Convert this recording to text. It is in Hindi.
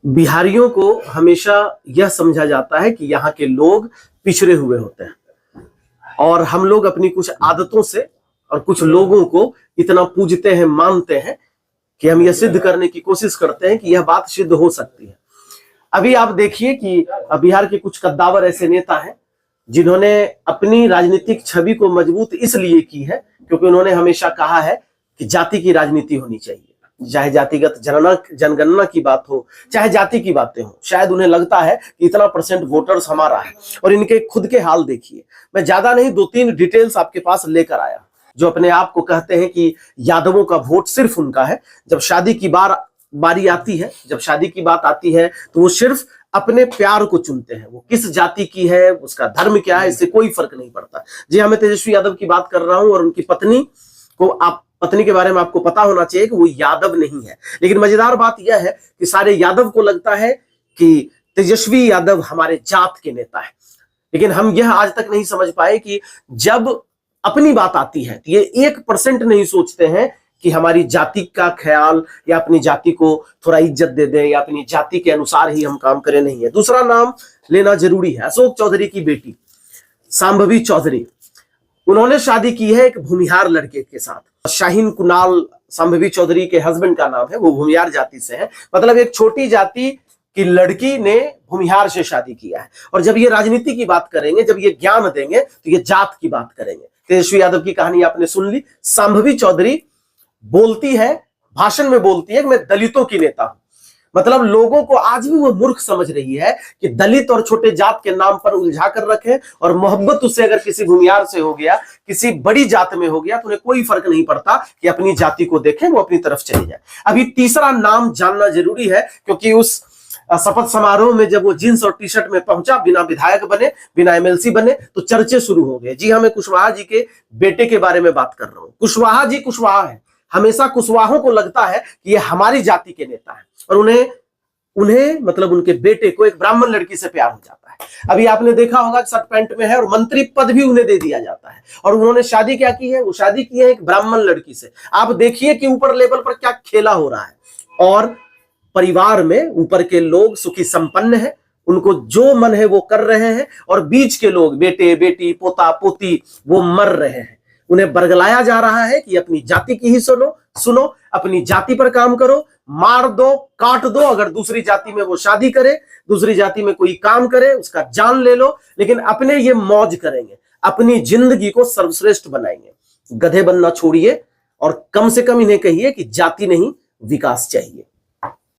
बिहारियों को हमेशा यह समझा जाता है कि यहाँ के लोग पिछड़े हुए होते हैं और हम लोग अपनी कुछ आदतों से और कुछ लोगों को इतना पूजते हैं, मानते हैं कि हम यह सिद्ध करने की कोशिश करते हैं कि यह बात सिद्ध हो सकती है। अभी आप देखिए कि बिहार के कुछ कद्दावर ऐसे नेता हैं जिन्होंने अपनी राजनीतिक छवि को मजबूत इसलिए की है क्योंकि उन्होंने हमेशा कहा है कि जाति की राजनीति होनी चाहिए, चाहे जातिगत जनगणना की बात हो, चाहे जाति की बातें हो। शायद उन्हें लगता है कि इतना % वोटर्स हमारा है। और इनके खुद के हाल देखिए, मैं ज्यादा नहीं 2-3 डिटेल्स आपके पास लेकर आया, जो अपने आप को कहते हैं कि यादवों का वोट सिर्फ उनका है। जब शादी की बारी आती है, जब शादी की बात आती है तो वो सिर्फ अपने प्यार को चुनते हैं। वो किस जाति की है, उसका धर्म क्या है, इससे कोई फर्क नहीं पड़ता। जी हाँ, मैं तेजस्वी यादव की बात कर रहा हूं और उनकी पत्नी के बारे में आपको पता होना चाहिए कि वो यादव नहीं है। लेकिन मजेदार बात यह है कि सारे यादव को लगता है कि तेजस्वी यादव हमारे जात के नेता है। लेकिन हम यह आज तक नहीं समझ पाए कि जब अपनी बात आती है तो ये 1% नहीं सोचते हैं कि हमारी जाति का ख्याल या अपनी जाति को थोड़ा इज्जत दे दें या अपनी जाति के अनुसार ही हम काम करें, नहीं है। दूसरा नाम लेना जरूरी है। अशोक चौधरी की बेटी शांभवी चौधरी, उन्होंने शादी की है एक भूमिहार लड़के के साथ। शाहीन कुणाल शांभवी चौधरी के हस्बैंड का नाम है, वो भूमिहार जाति से है। मतलब एक छोटी जाति की लड़की ने भूमिहार से शादी किया है। और जब ये राजनीति की बात करेंगे, जब ये ज्ञान देंगे तो ये जात की बात करेंगे। तेजस्वी यादव की कहानी आपने सुन ली। शांभवी चौधरी बोलती है, भाषण में बोलती है कि मैं दलितों की नेता हूं। मतलब लोगों को आज भी वो मूर्ख समझ रही है कि दलित और छोटे जात के नाम पर उलझा कर रखे, और मोहब्बत उससे अगर किसी भूमिहार से हो गया, किसी बड़ी जात में हो गया, तो उन्हें कोई फर्क नहीं पड़ता कि अपनी जाति को देखें, वो अपनी तरफ चली जाए। अभी तीसरा नाम जानना जरूरी है क्योंकि उस शपथ समारोह में जब वो जींस और टी-शर्ट में पहुंचा, बिना विधायक बने, बिना MLC बने, तो चर्चे शुरू हो गए। जी हाँ, मैं कुशवाहा जी के बेटे के बारे में बात कर रहा हूं। कुशवाहा जी कुशवाहा है। हमेशा कुशवाहों को लगता है कि ये हमारी जाति के नेता है और उन्हें मतलब उनके बेटे को एक ब्राह्मण लड़की से प्यार हो जाता है। अभी आपने देखा होगा शर्ट पैंट में है और मंत्री पद भी उन्हें दे दिया जाता है। और उन्होंने शादी क्या की है? वो शादी की है एक ब्राह्मण लड़की से। आप देखिए कि ऊपर लेवल पर क्या खेला हो रहा है। और परिवार में ऊपर के लोग सुखी संपन्न है, उनको जो मन है वो कर रहे हैं, और बीच के लोग बेटे बेटी पोता पोती वो मर रहे हैं। उन्हें बरगलाया जा रहा है कि अपनी जाति की ही सुनो, अपनी जाति पर काम करो, मार दो, काट दो। अगर दूसरी जाति में वो शादी करे, दूसरी जाति में कोई काम करे, उसका जान ले लो, लेकिन अपने ये मौज करेंगे, अपनी जिंदगी को सर्वश्रेष्ठ बनाएंगे। गधे बनना छोड़िए और कम से कम इन्हें कहिए कि जाति नहीं, विकास चाहिए।